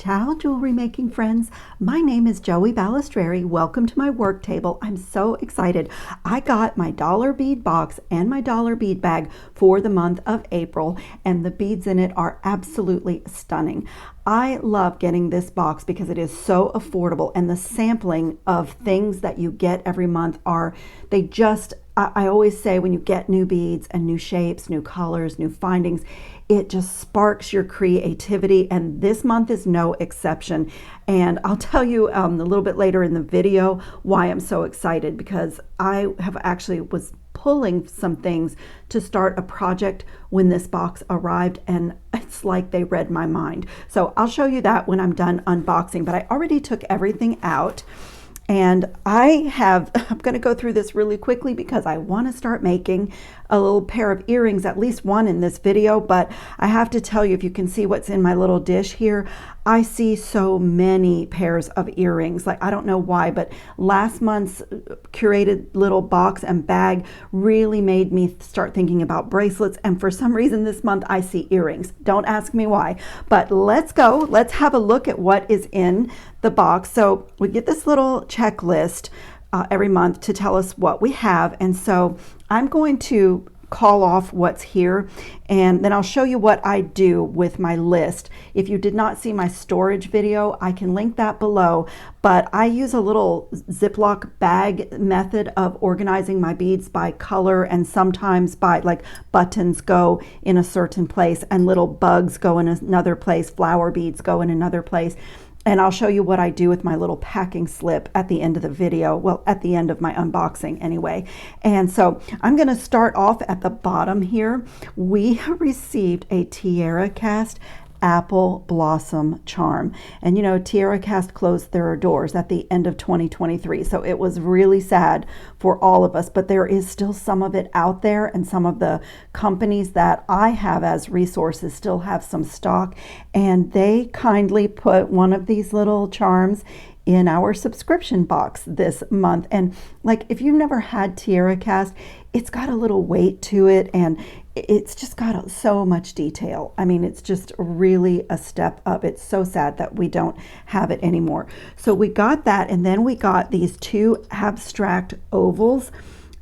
Ciao, jewelry making friends. My name is Joey Balistreri. Welcome to my work table. I'm so excited. I got my dollar bead box and my dollar bead bag for the month of April, and the beads in it are absolutely stunning. I love getting this box because it is so affordable, and the sampling of things that you get every month are, I always say when you get new beads and new shapes, new colors, new findings, it just sparks your creativity, and this month is no exception. And I'll tell you a little bit later in the video why I'm so excited, because I have actually was pulling some things to start a project when this box arrived, and it's like they read my mind. So I'll show you that when I'm done unboxing, but I already took everything out. And I'm going to go through this really quickly because I want to start making a little pair of earrings, at least one in this video. But I have to tell you, if you can see what's in my little dish here, I see so many pairs of earrings. Like, I don't know why, but last month's curated little box and bag really made me start thinking about bracelets. And for some reason this month I see earrings. Don't ask me why, but let's go. Let's have a look at what is in the box. So we get this little checklist every month to tell us what we have. And so I'm going to call off what's here, and then I'll show you what I do with my list. If you did not see my storage video, I can link that below, but I use a little Ziploc bag method of organizing my beads by color, and sometimes by, like, buttons go in a certain place and little bugs go in another place, flower beads go in another place. And I'll show you what I do with my little packing slip at the end of the video. Well, at the end of my unboxing anyway. And so I'm going to start off at the bottom here. We received a Tiara Cast apple blossom charm, and you know, Tiara Cast closed their doors at the end of 2023, so it was really sad for all of us, but there is still some of it out there, and some of the companies that I have as resources still have some stock, and they kindly put one of these little charms in our subscription box this month. And like, if you've never had Tiara Cast, it's got a little weight to it, and it's just got so much detail. I mean, it's just really a step up. It's so sad that we don't have it anymore. So we got that, and then we got these two abstract ovals,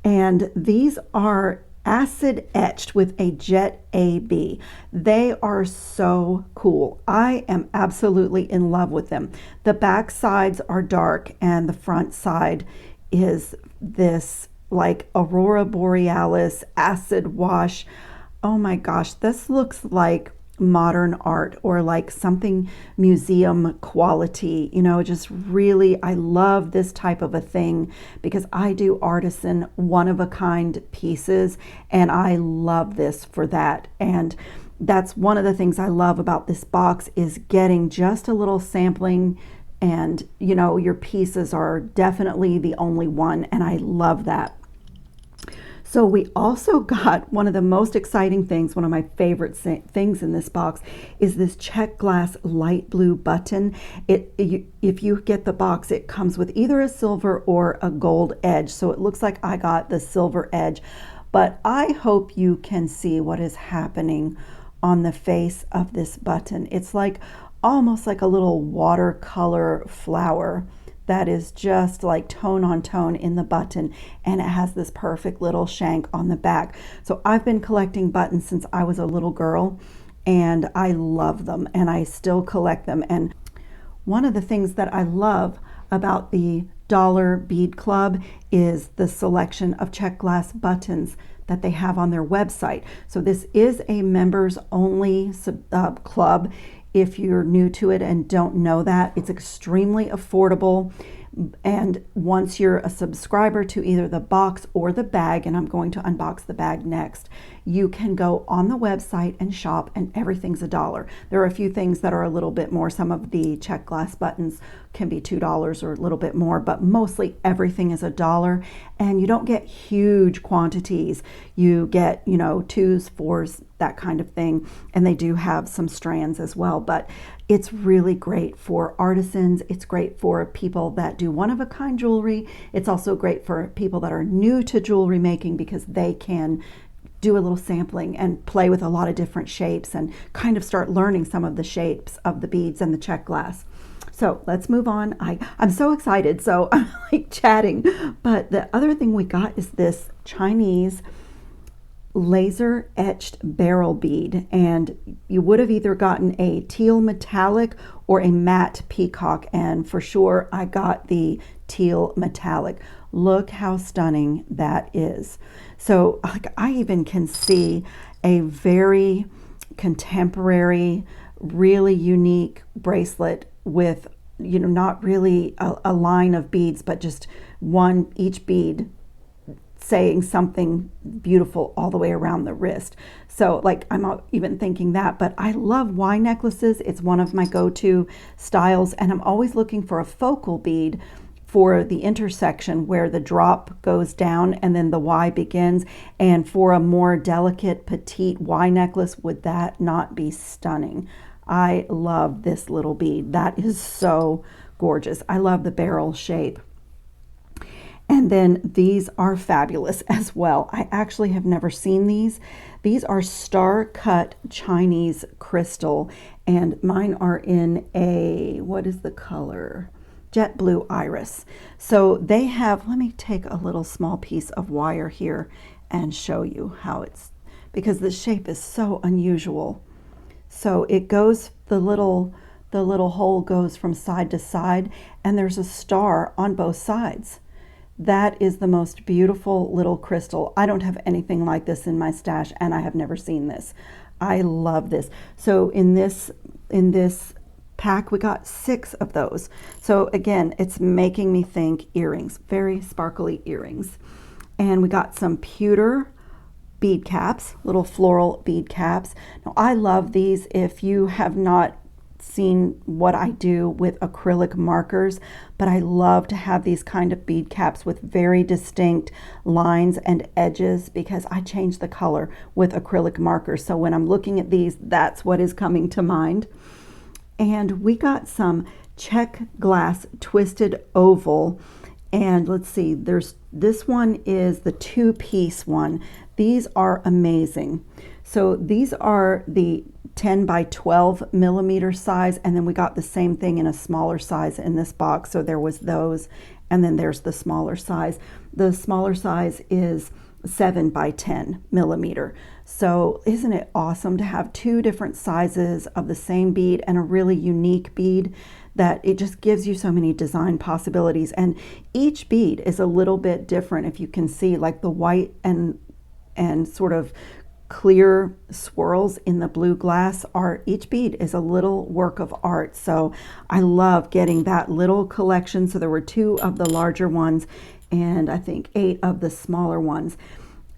and these are acid etched with a Jet AB. They are so cool. I am absolutely in love with them. The back sides are dark, and the front side is this like Aurora Borealis acid wash. Oh my gosh, this looks like modern art, or like something museum quality, you know, just really, I love this type of a thing because I do artisan one-of-a-kind pieces, and I love this for that. And that's one of the things I love about this box, is getting just a little sampling, and you know, your pieces are definitely the only one, and I love that. So we also got one of the most exciting things, one of my favorite things in this box, is this check glass light blue button. If you get the box, it comes with either a silver or a gold edge. So it looks like I got the silver edge, but I hope you can see what is happening on the face of this button. It's like almost like a little watercolor flower that is just like tone on tone in the button, and it has this perfect little shank on the back. So I've been collecting buttons since I was a little girl, and I love them, and I still collect them. And one of the things that I love about the Dollar Bead Club is the selection of check glass buttons that they have on their website. So this is a members only club. If you're new to it and don't know that, it's extremely affordable. And once you're a subscriber to either the box or the bag, and I'm going to unbox the bag next, you can go on the website and shop, and everything's $1. There are a few things that are a little bit more. Some of the check glass buttons can be $2 or a little bit more, but mostly everything is $1, and you don't get huge quantities. You get, you know, 2s, 4s, that kind of thing, and they do have some strands as well, but it's really great for artisans. It's great for people that do one-of-a-kind jewelry. It's also great for people that are new to jewelry making because they can do a little sampling and play with a lot of different shapes and kind of start learning some of the shapes of the beads and the check glass. So let's move on. I'm so excited, so I'm like chatting. But the other thing we got is this Chinese laser etched beryl bead, and you would have either gotten a teal metallic or a matte peacock, and for sure I got the teal metallic. Look how stunning that is. So like, I even can see a very contemporary, really unique bracelet with, you know, not really a line of beads, but just one, each bead saying something beautiful all the way around the wrist. So like, I'm not even thinking that, but I love Y necklaces. It's one of my go-to styles, and I'm always looking for a focal bead for the intersection where the drop goes down and then the Y begins. And for a more delicate petite Y necklace, would that not be stunning? I love this little bead. That is so gorgeous. I love the barrel shape. And then these are fabulous as well. I actually have never seen these. These are star cut Chinese crystal, and mine are in a, what is the color? Jet blue iris. So they have, let me take a little small piece of wire here and show you how it's, because the shape is so unusual. So it goes, the little hole goes from side to side, and there's a star on both sides. That is the most beautiful little crystal. I don't have anything like this in my stash, and I have never seen this. I love this. So in this pack, we got 6 of those. So again, it's making me think earrings, very sparkly earrings. And we got some pewter bead caps, little floral bead caps. Now I love these. If you have not seen what I do with acrylic markers, but I love to have these kind of bead caps with very distinct lines and edges, because I change the color with acrylic markers. So when I'm looking at these, that's what is coming to mind. And we got some check glass twisted oval, and let's see, there's, this one is the 2-piece one. These are amazing. So these are the 10 by 12 millimeter size, and then we got the same thing in a smaller size in this box. So there was those, and then there's the smaller size. The smaller size is 7 by 10 millimeter. So isn't it awesome to have 2 different sizes of the same bead and a really unique bead, that it just gives you so many design possibilities. And each bead is a little bit different. If you can see, like the white and sort of clear swirls in the blue glass, are, each bead is a little work of art. So I love getting that little collection. So there were 2 of the larger ones, and I think 8 of the smaller ones.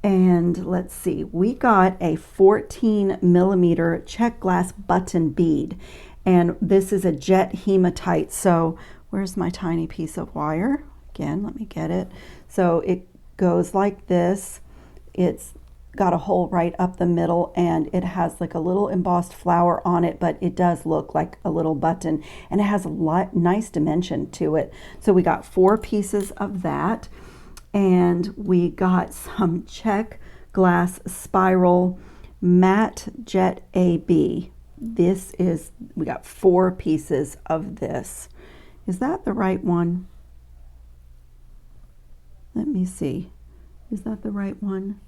And let's see, we got a 14 millimeter check glass button bead, and this is a jet hematite. So where's my tiny piece of wire? Again, let me get it. So it goes like this. It's got a hole right up the middle, and it has like a little embossed flower on it, but it does look like a little button, and it has a nice dimension to it. So we got 4 pieces of that, and we got some check glass spiral matte jet AB. This is, we got 4 pieces of this. Is that the right one? Let me see. Is that the right one?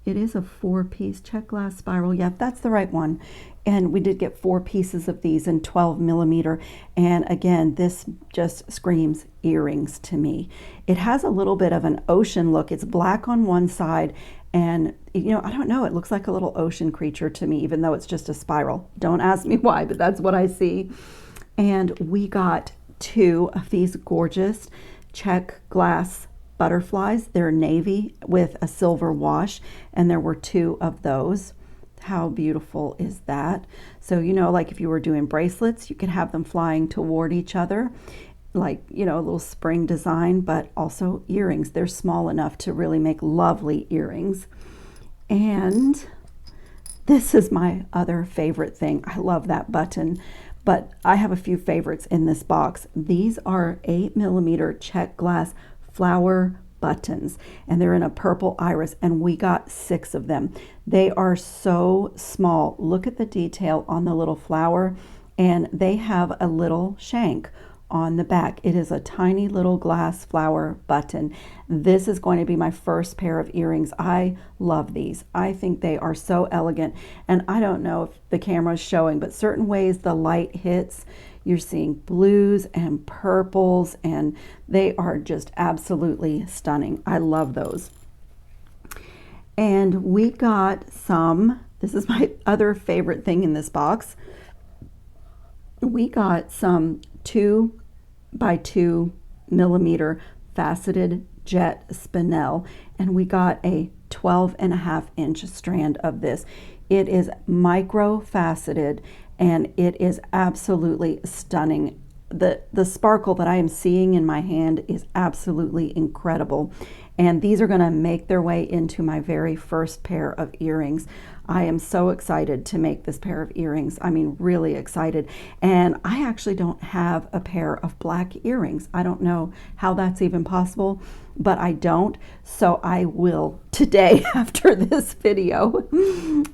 It is a 4-piece check glass spiral. Yeah, that's the right one. And we did get 4 pieces of these in 12 millimeter. And again, this just screams earrings to me. It has a little bit of an ocean look. It's black on one side, and you know, I don't know, it looks like a little ocean creature to me, even though it's just a spiral. Don't ask me why, but that's what I see. And we got 2 of these gorgeous check glass butterflies. They're navy with a silver wash, and there were 2 of those. How beautiful is that? So, you know, like if you were doing bracelets, you could have them flying toward each other, like, you know, a little spring design, but also earrings. They're small enough to really make lovely earrings. And this is my other favorite thing. I love that button, but I have a few favorites in this box. These are 8 millimeter check glass flower buttons, and they're in a purple iris, and we got 6 of them. They are so small. Look at the detail on the little flower, and they have a little shank on the back. It is a tiny little glass flower button. This is going to be my first pair of earrings. I love these. I think they are so elegant, and I don't know if the camera is showing, but certain ways the light hits, you're seeing blues and purples, and they are just absolutely stunning. I love those. And we got some, this is my other favorite thing in this box. We got some 2 by 2 millimeter faceted jet spinel, and we got a 12.5-inch strand of this. It is micro faceted, and it is absolutely stunning. The sparkle that I am seeing in my hand is absolutely incredible, and these are going to make their way into my very first pair of earrings. I am so excited to make this pair of earrings. I mean, really excited. And I actually don't have a pair of black earrings. I don't know how that's even possible, but I don't. So I will today after this video.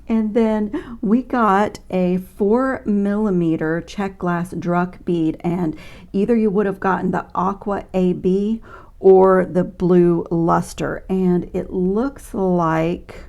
And then we got a 4 millimeter check glass Druck bead, and either you would have gotten the Aqua AB or the blue luster, and it looks like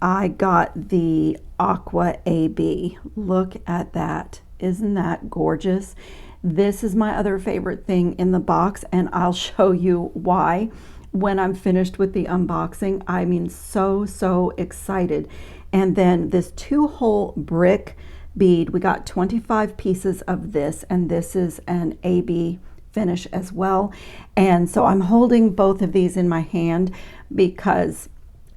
I got the Aqua AB. Look at that. Isn't that gorgeous? This is my other favorite thing in the box, and I'll show you why when I'm finished with the unboxing. I mean, so excited. And then this 2-hole brick bead, we got 25 pieces of this, and this is an AB finish as well. And so I'm holding both of these in my hand because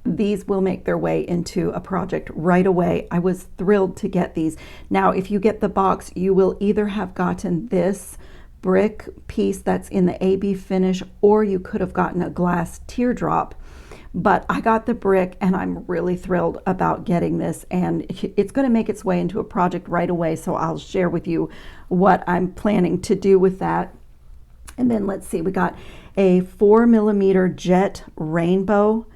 these will make their way into a project right away. I was thrilled to get these. Now, if you get the box, you will either have gotten this brick piece that's in the AB finish, or you could have gotten a glass teardrop. But I got the brick, and I'm really thrilled about getting this, and it's going to make its way into a project right away, so I'll share with you what I'm planning to do with that. And then let's see, we got a 4 millimeter jet rainbow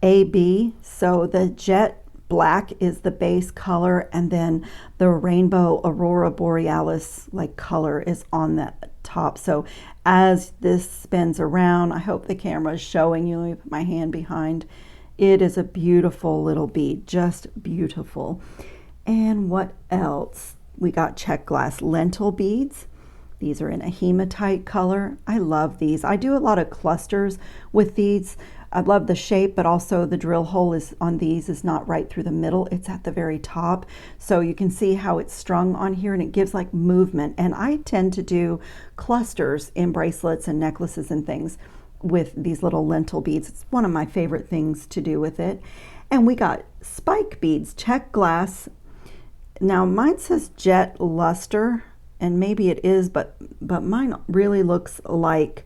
AB. So the jet black is the base color, and then the rainbow aurora borealis like color is on the top. So as this spins around, I hope the camera is showing you. Let me put my hand behind. It is a beautiful little bead, just beautiful. And what else? We got check glass lentil beads. These are in a hematite color. I love these. I do a lot of clusters with these. I love the shape, but also the drill hole is on these is not right through the middle. It's at the very top. So you can see how it's strung on here, and it gives like movement. And I tend to do clusters in bracelets and necklaces and things with these little lentil beads. It's one of my favorite things to do with it. And we got spike beads, check glass. Now mine says jet luster, and maybe it is, but mine really looks like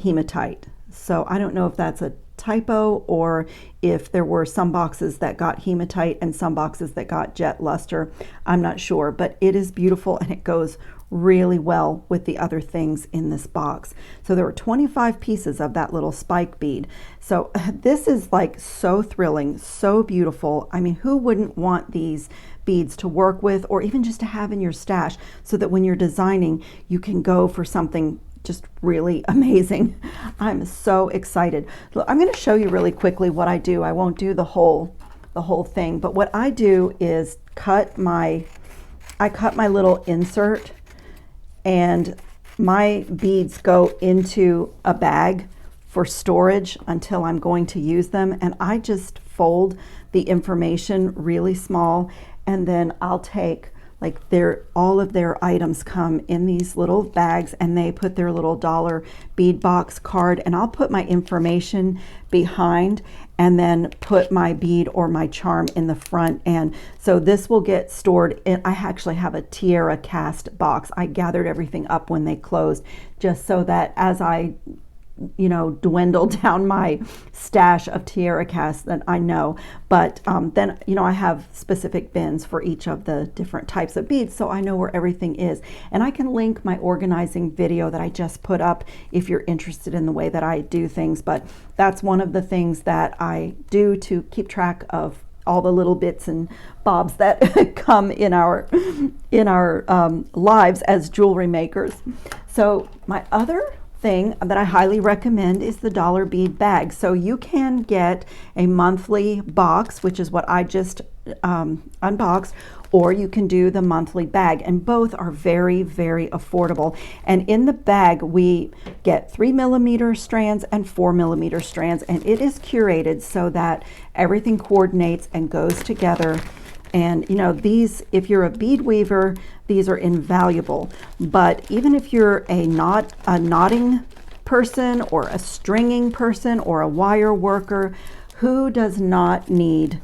hematite. So I don't know if that's a typo or if there were some boxes that got hematite and some boxes that got jet luster. I'm not sure, but it is beautiful, and it goes really well with the other things in this box. So there were 25 pieces of that little spike bead. So this is like so thrilling, so beautiful. I mean, who wouldn't want these beads to work with, or even just to have in your stash, so that when you're designing, you can go for something just really amazing. I'm so excited. Look, I'm going to show you really quickly what I do. I won't do the whole thing, but what I do is I cut my little insert, and my beads go into a bag for storage until I'm going to use them, and I just fold the information really small, and then I'll take like all of their items come in these little bags, and they put their little dollar bead box card, and I'll put my information behind and then put my bead or my charm in the front. And so this will get stored in, I actually have a tiara cast box. I gathered everything up when they closed, just so that as I dwindle down my stash of tiara casts that I know. But then, I have specific bins for each of the different types of beads, so I know where everything is. And I can link my organizing video that I just put up if you're interested in the way that I do things. But that's one of the things that I do to keep track of all the little bits and bobs that come in our lives as jewelry makers. So my other thing that I highly recommend is the dollar bead bag. So you can get a monthly box, which is what I just unboxed, or you can do the monthly bag, and both are very, very affordable. And in the bag we get 3mm strands and 4mm strands, and it is curated so that everything coordinates and goes together. And these, if you're a bead weaver, these are invaluable. But even if you're a knotting person or a stringing person or a wire worker, who does not need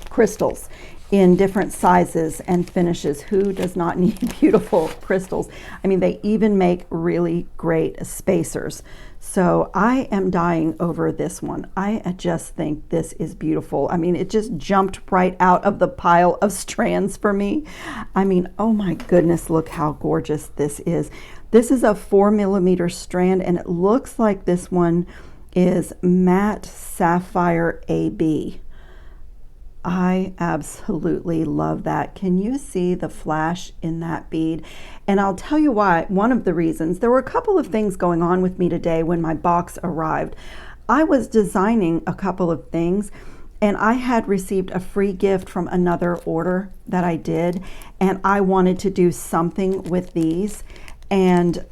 crystals in different sizes and finishes? Who does not need beautiful crystals? I mean, they even make really great spacers. So I am dying over this one. I just think this is beautiful. I mean, it just jumped right out of the pile of strands for me. I mean, oh my goodness, look how gorgeous this is. This is a 4mm strand, and it looks like this one is matte sapphire AB. I absolutely love that. Can you see the flash in that bead? And I'll tell you why. One of the reasons, there were a couple of things going on with me today when my box arrived. I was designing a couple of things, and I had received a free gift from another order that I did, and I wanted to do something with these. And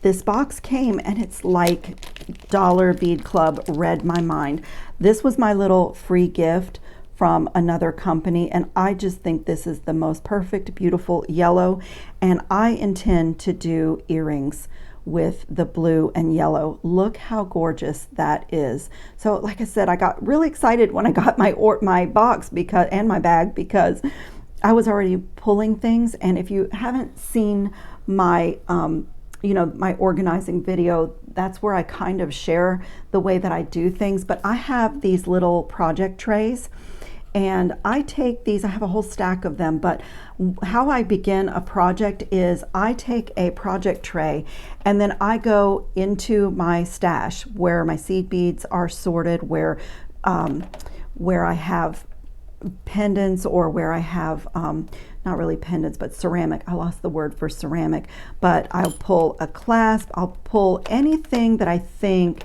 this box came, and it's like Dollar Bead Club read my mind. This was my little free gift from another company, and I just think this is the most perfect, beautiful yellow, and I intend to do earrings with the blue and yellow. Look how gorgeous that is. So like I said, I got really excited when I got my box and my bag, because I was already pulling things. And if you haven't seen my my organizing video, that's where I kind of share the way that I do things. But I have these little project trays, and I take these, I have a whole stack of them, but how I begin a project is I take a project tray, and then I go into my stash where my seed beads are sorted, where I have pendants, or where I have not really pendants, but ceramic. I lost the word for ceramic, but I'll pull a clasp, I'll pull anything that I think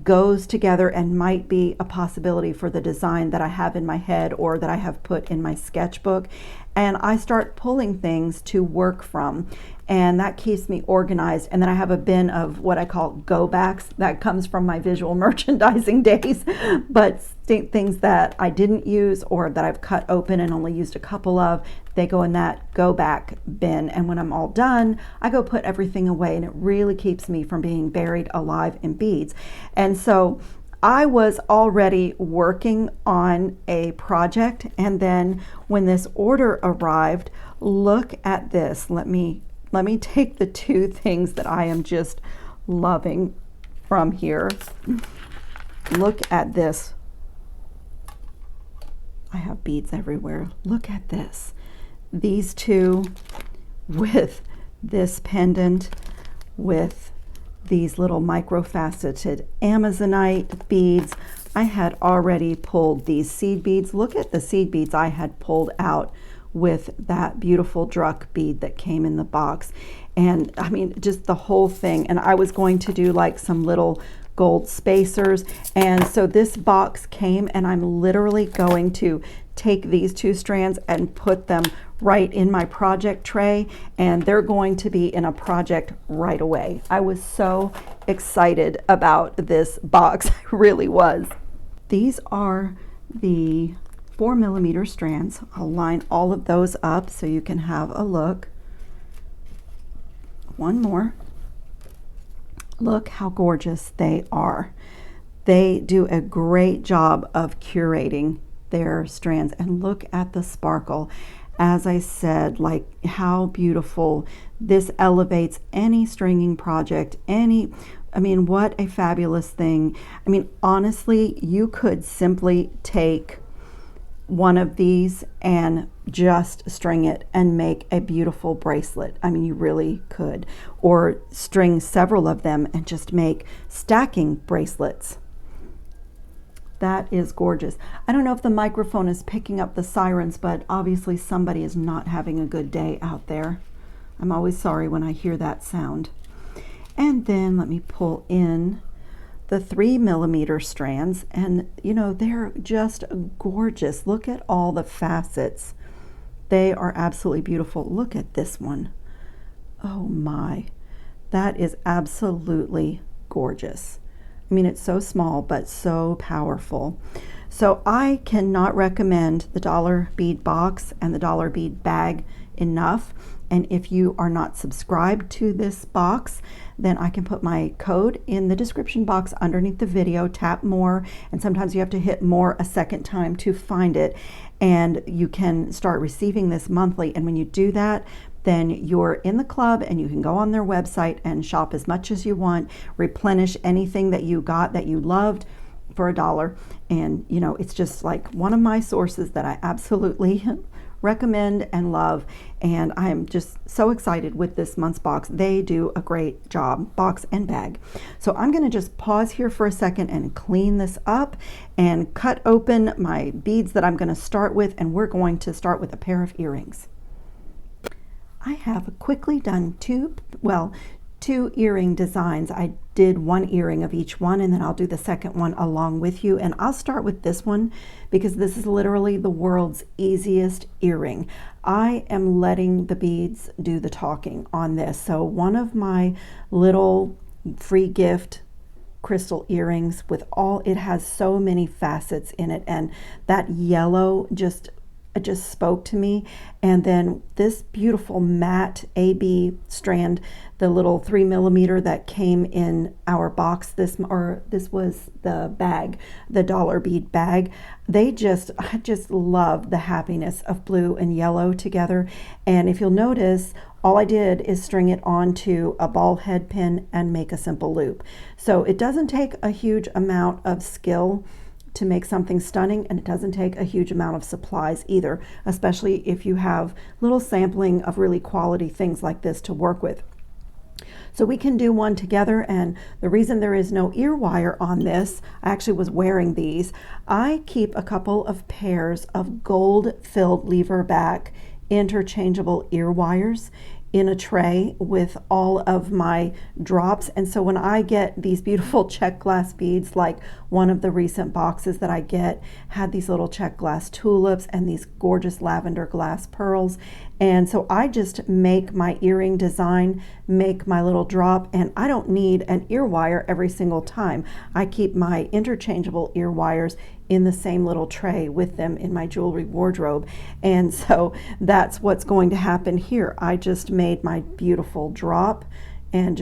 goes together and might be a possibility for the design that I have in my head or that I have put in my sketchbook, and I start pulling things to work from, and that keeps me organized. And then I have a bin of what I call go backs that comes from my visual merchandising days, but things that I didn't use or that I've cut open and only used a couple of, they go in that go back bin. And when I'm all done, I go put everything away, and it really keeps me from being buried alive in beads. And so I was already working on a project, and then when this order arrived, look at this. Let me take the two things that I am just loving from here. Look at this. I have beads everywhere. Look at this. These two with this pendant with these little micro-faceted Amazonite beads. I had already pulled these seed beads. Look at the seed beads I had pulled out with that beautiful Druck bead that came in the box. And I mean, just the whole thing. And I was going to do like some little gold spacers. And so this box came, and I'm literally going to take these two strands and put them right in my project tray, and they're going to be in a project right away. I was so excited about this box. I really was. These are the 4mm strands. I'll line all of those up so you can have a look. One more. Look how gorgeous they are. They do a great job of curating their strands, and look at the sparkle. As I said, like how beautiful. This elevates any stringing project, any I mean, what a fabulous thing. I mean, honestly, you could simply take one of these and just string it and make a beautiful bracelet. I mean, you really could. Or string several of them and just make stacking bracelets. That is gorgeous. I don't know if the microphone is picking up the sirens, but obviously somebody is not having a good day out there. I'm always sorry when I hear that sound. And then let me pull in the 3mm strands, and you know, they're just gorgeous. Look at all the facets. They are absolutely beautiful. Look at this one. Oh my, that is absolutely gorgeous. I mean, it's so small, but so powerful. So I cannot recommend the dollar bead box and the dollar bead bag enough. And if you are not subscribed to this box, then I can put my code in the description box underneath the video. Tap more, and sometimes you have to hit more a second time to find it. And you can start receiving this monthly. And when you do that, then you're in the club and you can go on their website and shop as much as you want, replenish anything that you got that you loved for $1. And you know, it's just like one of my sources that I absolutely recommend and love, and I'm just so excited with this month's box. They do a great job, box and bag. So I'm going to just pause here for a second and clean this up and cut open my beads that I'm going to start with, and we're going to start with a pair of earrings. I have quickly done two earring designs. I did one earring of each one, and then I'll do the second one along with you. And I'll start with this one because this is literally the world's easiest earring. I am letting the beads do the talking on this. So one of my little free gift crystal earrings with all, it has so many facets in it, and that yellow it just spoke to me. And then this beautiful matte AB strand, the little 3mm that came in our box, this was the bag, the dollar bead bag. I just love the happiness of blue and yellow together. And if you'll notice, all I did is string it onto a ball head pin and make a simple loop. So it doesn't take a huge amount of skill to make something stunning, and it doesn't take a huge amount of supplies either, especially if you have little sampling of really quality things like this to work with. So we can do one together, and the reason there is no ear wire on this, I actually was wearing these. I keep a couple of pairs of gold-filled lever back interchangeable ear wires in a tray with all of my drops. And so when I get these beautiful check glass beads, like one of the recent boxes that I get had these little check glass tulips and these gorgeous lavender glass pearls. And so I just make my earring design, make my little drop, and I don't need an ear wire every single time. I keep my interchangeable ear wires in the same little tray with them in my jewelry wardrobe. And so that's what's going to happen here. I just made my beautiful drop, and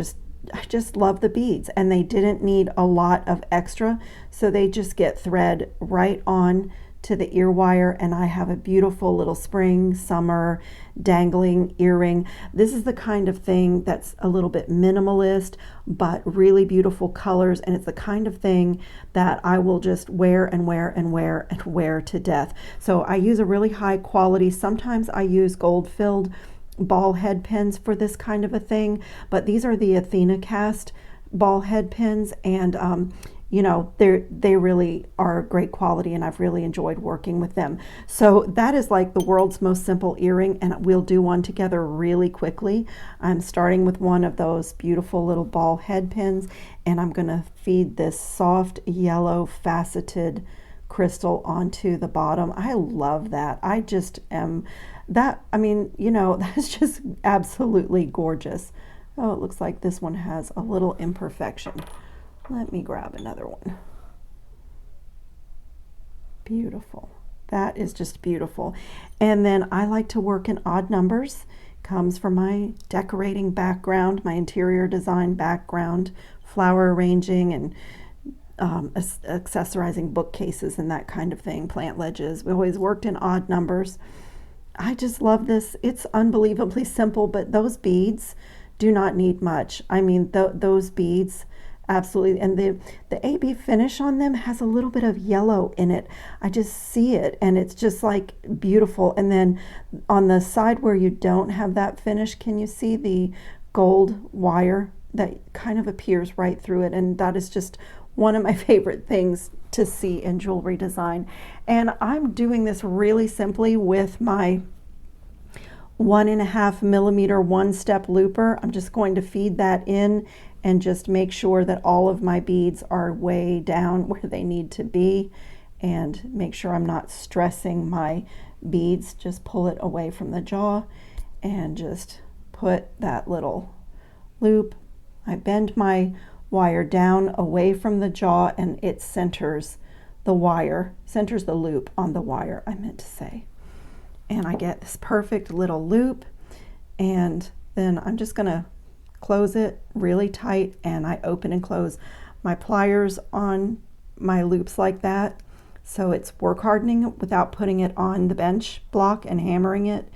I just love the beads, and they didn't need a lot of extra, so they just get thread right on to the ear wire, and I have a beautiful little spring summer dangling earring. This is the kind of thing that's a little bit minimalist but really beautiful colors, and it's the kind of thing that I will just wear and wear and wear and wear to death. So I use a really high quality, sometimes I use gold filled ball head pins for this kind of a thing, but these are the Athena cast ball head pins, and you know, they really are great quality, and I've really enjoyed working with them. So that is like the world's most simple earring, and we'll do one together really quickly. I'm starting with one of those beautiful little ball head pins, and I'm gonna feed this soft yellow faceted crystal onto the bottom. I love that. I just am that, I mean, you know, that's just absolutely gorgeous. Oh, it looks like this one has a little imperfection. Let me grab another one. Beautiful. That is just beautiful. And then I like to work in odd numbers. Comes from my decorating background, my interior design background, flower arranging and accessorizing bookcases and that kind of thing, plant ledges. We always worked in odd numbers. I just love this. It's unbelievably simple, but those beads do not need much. I mean, those beads, Absolutely. And the AB finish on them has a little bit of yellow in it. I just see it and it's just like beautiful. And then on the side where you don't have that finish, can you see the gold wire that kind of appears right through it? And that is just one of my favorite things to see in jewelry design. And I'm doing this really simply with my 1.5 millimeter one-step looper. I'm just going to feed that in and just make sure that all of my beads are way down where they need to be, and make sure I'm not stressing my beads. Just pull it away from the jaw and just put that little loop. I bend my wire down away from the jaw and it centers the wire, centers the loop on the wire, I meant to say. And I get this perfect little loop, and then I'm just gonna close it really tight, and I open and close my pliers on my loops like that. So it's work hardening without putting it on the bench block and hammering it.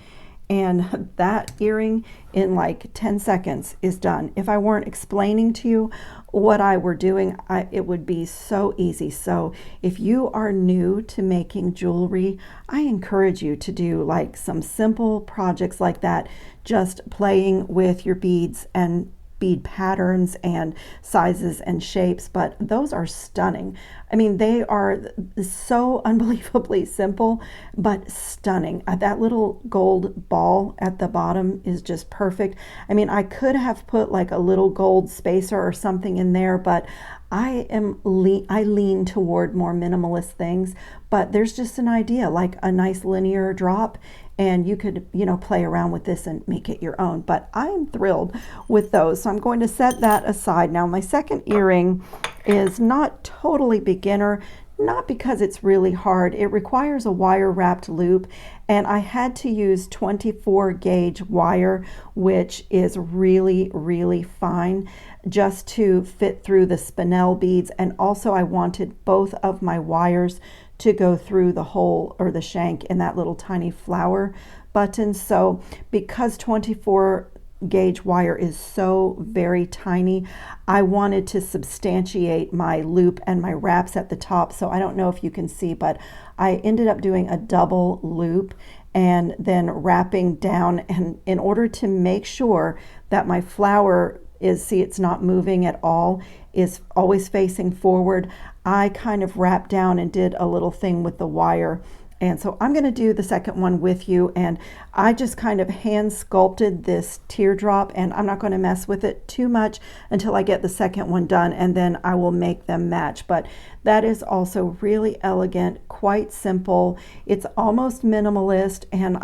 And that earring in like 10 seconds is done. If I weren't explaining to you what I were doing, it would be so easy. So if you are new to making jewelry, I encourage you to do like some simple projects like that, just playing with your beads and bead patterns and sizes and shapes, but those are stunning. I mean, they are so unbelievably simple, but stunning. That little gold ball at the bottom is just perfect. I mean, I could have put like a little gold spacer or something in there, but I lean toward more minimalist things, but there's just an idea, like a nice linear drop, and you could, play around with this and make it your own. But I'm thrilled with those, so I'm going to set that aside. Now, my second earring is not totally beginner, not because it's really hard. It requires a wire wrapped loop, and I had to use 24 gauge wire, which is really, really fine, just to fit through the spinel beads. And also I wanted both of my wires to go through the hole or the shank in that little tiny flower button. So because 24 gauge wire is so very tiny, I wanted to substantiate my loop and my wraps at the top. So I don't know if you can see, but I ended up doing a double loop and then wrapping down, and in order to make sure that my flower it's not moving at all, is always facing forward, I kind of wrapped down and did a little thing with the wire. And so I'm going to do the second one with you, and I just kind of hand sculpted this teardrop, and I'm not going to mess with it too much until I get the second one done, and then I will make them match. But that is also really elegant, quite simple. It's almost minimalist, and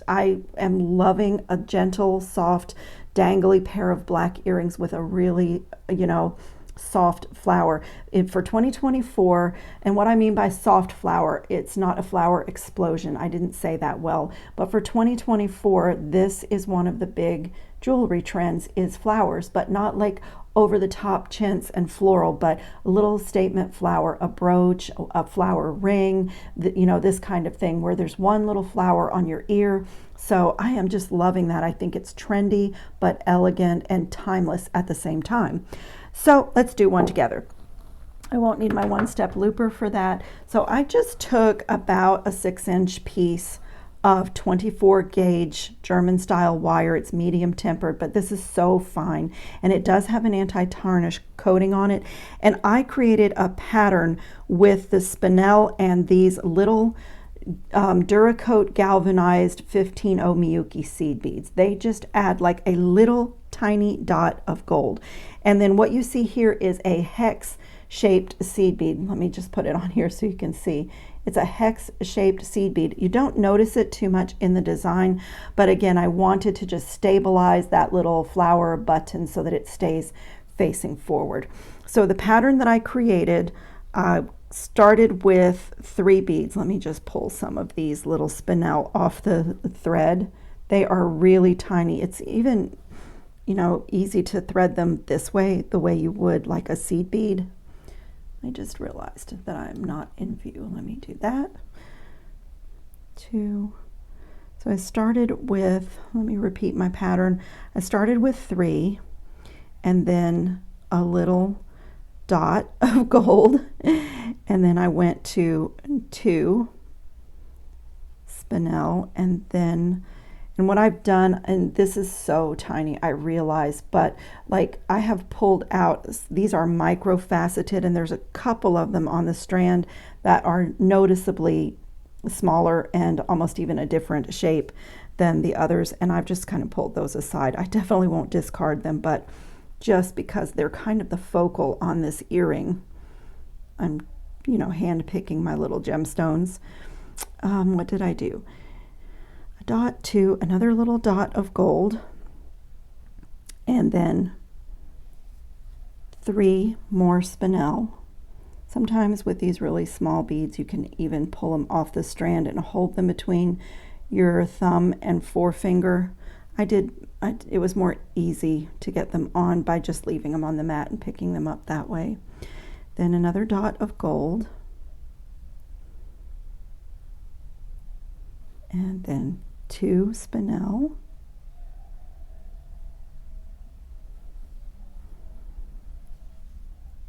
I am loving a gentle, soft, dangly pair of black earrings with a really, soft flower for 2024. And what I mean by soft flower, it's not a flower explosion. I didn't say that well, but for 2024, this is one of the big jewelry trends, is flowers, but not like over the top chintz and floral, but a little statement flower, a brooch, a flower ring, this kind of thing where there's one little flower on your ear. So I am just loving that. I think it's trendy, but elegant and timeless at the same time. So let's do one together. I won't need my one-step looper for that. So I just took about a 6-inch piece of 24 gauge German style wire. It's medium tempered, but this is so fine, and it does have an anti-tarnish coating on it. And I created a pattern with the spinel and these little Duracoat galvanized 15 Miyuki seed beads. They just add like a little tiny dot of gold. And then what you see here is a hex shaped seed bead. Let me just put it on here so you can see. It's a hex shaped seed bead. You don't notice it too much in the design, but again, I wanted to just stabilize that little flower button so that it stays facing forward. So the pattern that I created started with 3 beads. Let me just pull some of these little spinel off the thread. They are really tiny. It's even, easy to thread them this way, the way you would like a seed bead. I just realized that I'm not in view. Let me do that. 2. So I started with, let me repeat my pattern. I started with 3 and then a little dot of gold, and then I went to 2 spinel, and then, and what I've done, and this is so tiny, I realize, but like I have pulled out, these are micro faceted, and there's a couple of them on the strand that are noticeably smaller and almost even a different shape than the others, and I've just kind of pulled those aside. I definitely won't discard them, but just because they're kind of the focal on this earring, I'm, you know, hand picking my little gemstones. What did I do? A dot to another little dot of gold, and then 3 more spinel. Sometimes with these really small beads, you can even pull them off the strand and hold them between your thumb and forefinger. It was more easy to get them on by just leaving them on the mat and picking them up that way. Then another dot of gold, and then 2 spinel,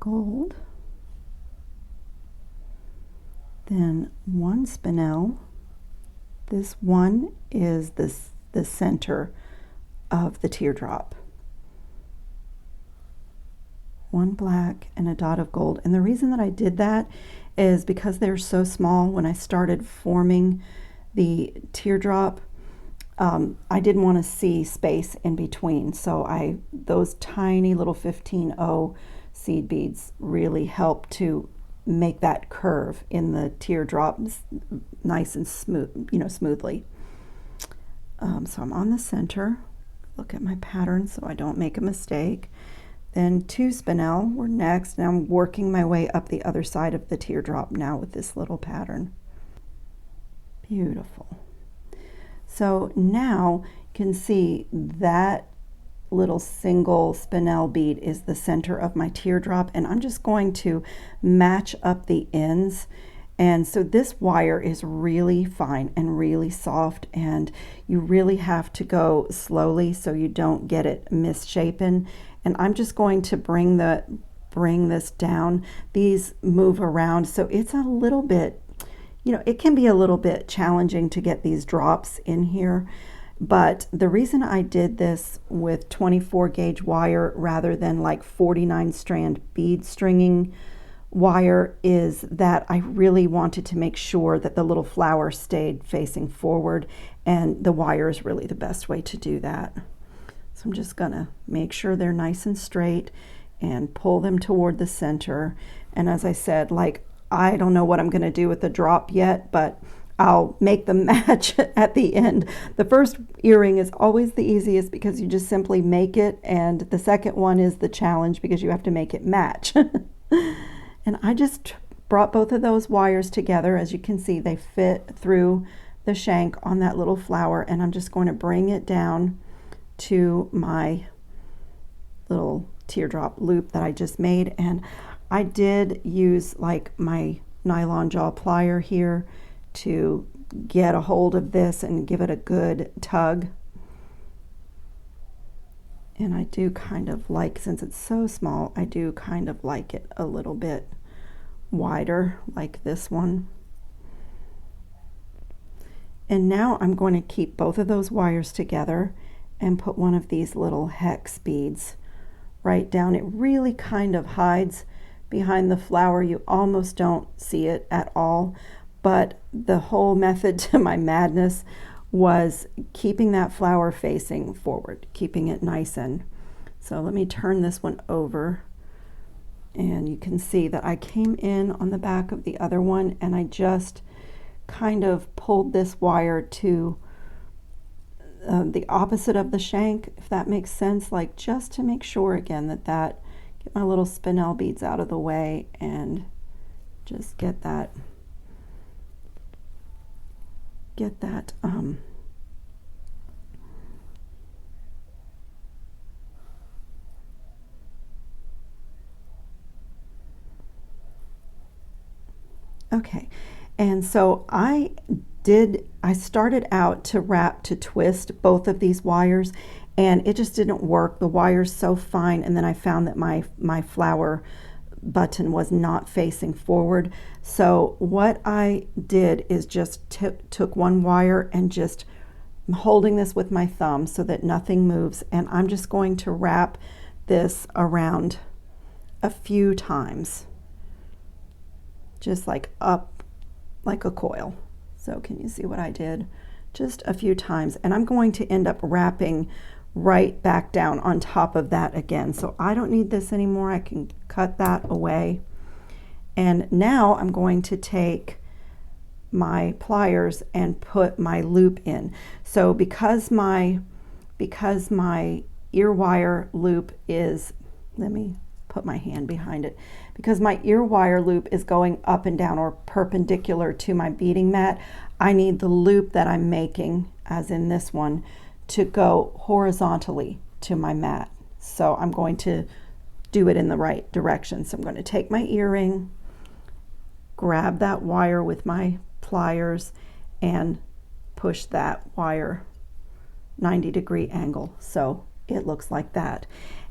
gold, then 1 spinel. This one is the center of the teardrop. 1 black and a dot of gold. And the reason that I did that is because they're so small. When I started forming the teardrop, I didn't want to see space in between. So those tiny little 15-0 seed beads really help to make that curve in the teardrop nice and smooth, you know, smoothly. So I'm on the center. Look at my pattern so I don't make a mistake. Then 2 spinel were next, and I'm working my way up the other side of the teardrop now with this little pattern. Beautiful. So now you can see that little single spinel bead is the center of my teardrop, and I'm just going to match up the ends. And so this wire is really fine and really soft, and you really have to go slowly so you don't get it misshapen. And I'm just going to bring this down. These move around, so it's a little bit, you know, it can be a little bit challenging to get these drops in here. But the reason I did this with 24 gauge wire rather than like 49 strand bead stringing wire is that I really wanted to make sure that the little flower stayed facing forward, and the wire is really the best way to do that. So I'm just gonna make sure they're nice and straight and pull them toward the center. And as I said, like, I don't know what I'm gonna do with the drop yet, but I'll make them match at the end. The first earring is always the easiest because you just simply make it, and the second one is the challenge because you have to make it match. And I just brought both of those wires together. As you can see, they fit through the shank on that little flower, and I'm just going to bring it down to my little teardrop loop that I just made. And I did use like my nylon jaw plier here to get a hold of this and give it a good tug. And I do kind of like, since it's so small, I do kind of like it a little bit wider, like this one. And now I'm going to keep both of those wires together and put one of these little hex beads right down. It really kind of hides behind the flower. You almost don't see it at all. But the whole method to my madness was keeping that flower facing forward, keeping it nice. And so let me turn this one over, and you can see that I came in on the back of the other one, and I just kind of pulled this wire to the opposite of the shank, if that makes sense, like just to make sure again that get my little spinel beads out of the way and just get that okay. And so I started out to twist both of these wires, and it just didn't work. The wire's so fine, and then I found that my flower button was not facing forward. So what I did is just took one wire and just I'm holding this with my thumb so that nothing moves, and I'm just going to wrap this around a few times, just like up like a coil. So can you see what I did? Just a few times, and I'm going to end up wrapping right back down on top of that again. So I don't need this anymore. I can cut that away. And now I'm going to take my pliers and put my loop in. So because my ear wire loop is, let me put my hand behind it, because my ear wire loop is going up and down or perpendicular to my beading mat, I need the loop that I'm making, as in this one, to go horizontally to my mat. So I'm going to do it in the right direction. So I'm going to take my earring, grab that wire with my pliers, and push that wire 90-degree angle so it looks like that.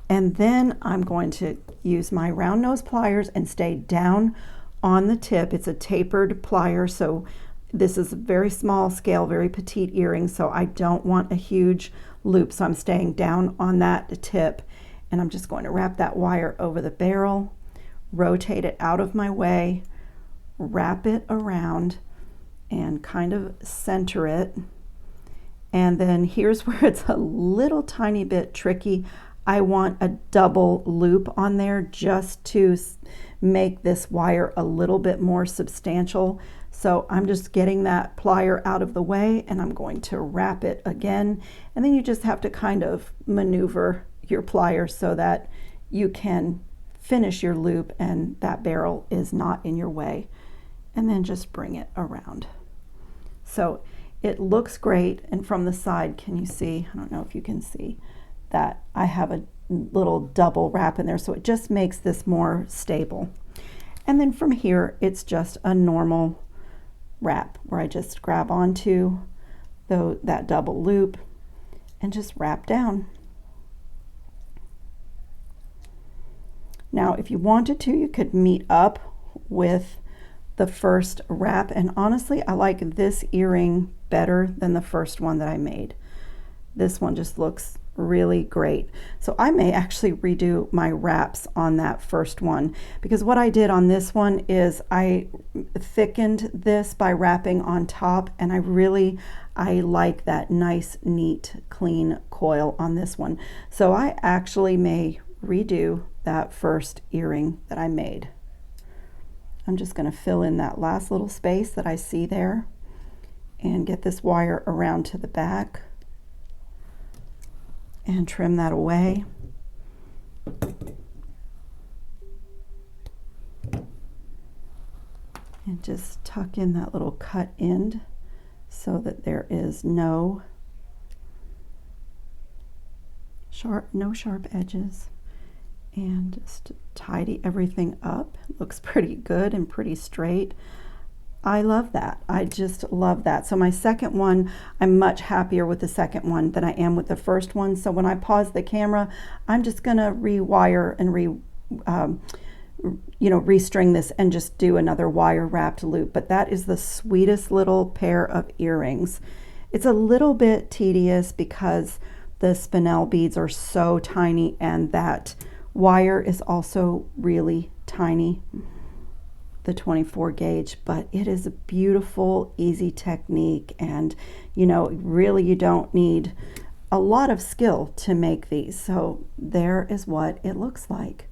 And then I'm going to use my round nose pliers and stay down on the tip. It's a tapered plier, so this is a very small scale, very petite earring, so I don't want a huge loop, so I'm staying down on that tip, and I'm just going to wrap that wire over the barrel, rotate it out of my way, wrap it around, and kind of center it. And then here's where it's a little tiny bit tricky. I want a double loop on there just to make this wire a little bit more substantial. So I'm just getting that plier out of the way, and I'm going to wrap it again. And then you just have to kind of maneuver your pliers so that you can finish your loop and that barrel is not in your way. And then just bring it around. So it looks great, and from the side, can you see? I don't know if you can see that I have a little double wrap in there, so it just makes this more stable. And then from here, it's just a normal wrap where I just grab onto that double loop and just wrap down. Now, if you wanted to, you could meet up with the first wrap, and honestly, I like this earring better than the first one that I made. This one just looks really great. So I may actually redo my wraps on that first one, because what I did on this one is I thickened this by wrapping on top, and I like that nice, neat, clean coil on this one. So I actually may redo that first earring that I made. I'm just going to fill in that last little space that I see there and get this wire around to the back and trim that away. And just tuck in that little cut end so that there is no sharp edges. And just tidy everything up. It looks pretty good and pretty straight. I love that. I just love that. So my second one, I'm much happier with the second one than I am with the first one. So when I pause the camera, I'm just going to rewire and restring this and just do another wire wrapped loop. But that is the sweetest little pair of earrings. It's a little bit tedious because the spinel beads are so tiny, and that wire is also really tiny, the 24 gauge, but it is a beautiful, easy technique, and really you don't need a lot of skill to make these. So there is what it looks like.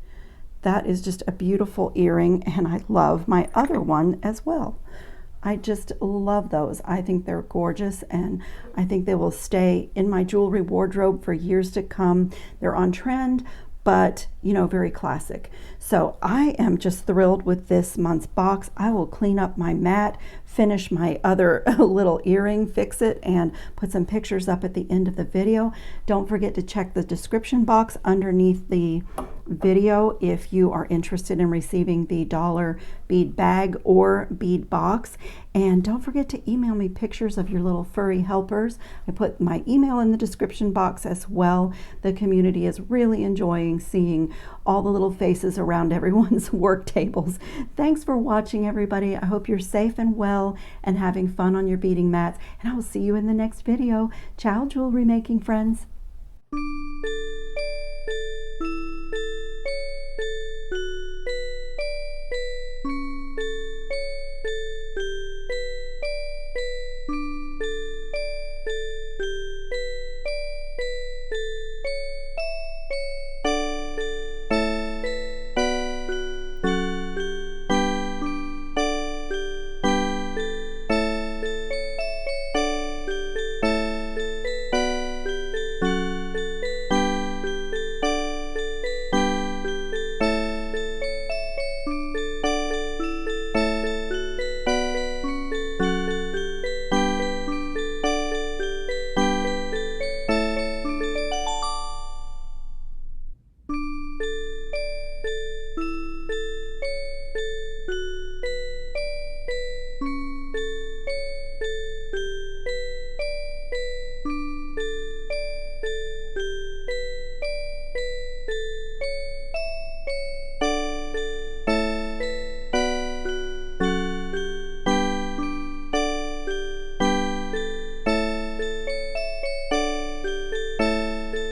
That is just a beautiful earring, and I love my other one as well. I just love those. I think they're gorgeous, and I think they will stay in my jewelry wardrobe for years to come. They're on trend, but very classic. So I am just thrilled with this month's box. I will clean up my mat, finish my other little earring, fix it, and put some pictures up at the end of the video. Don't forget to check the description box underneath the video if you are interested in receiving the dollar bead bag or bead box. And don't forget to email me pictures of your little furry helpers. I put my email in the description box as well. The community is really enjoying seeing all the little faces around everyone's work tables. Thanks for watching, everybody. I hope you're safe and well and having fun on your beading mats. And I will see you in the next video. Ciao, jewelry making friends.